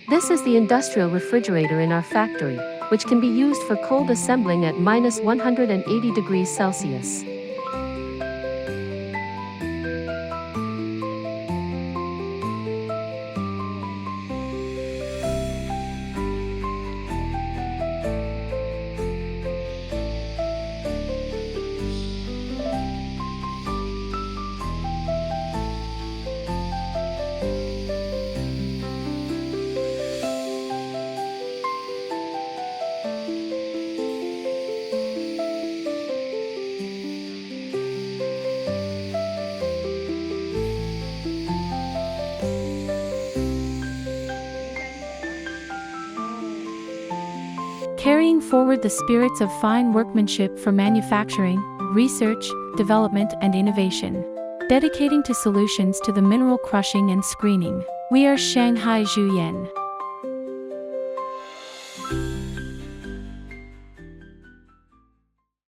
This is the industrial refrigerator in our factory, which can be used for cold assembling at -180 degrees Celsius. Carrying forward the spirits of fine workmanship for manufacturing, research, development, and innovation. Dedicating to solutions to the mineral crushing and screening. We are Shanghai Zhuyan.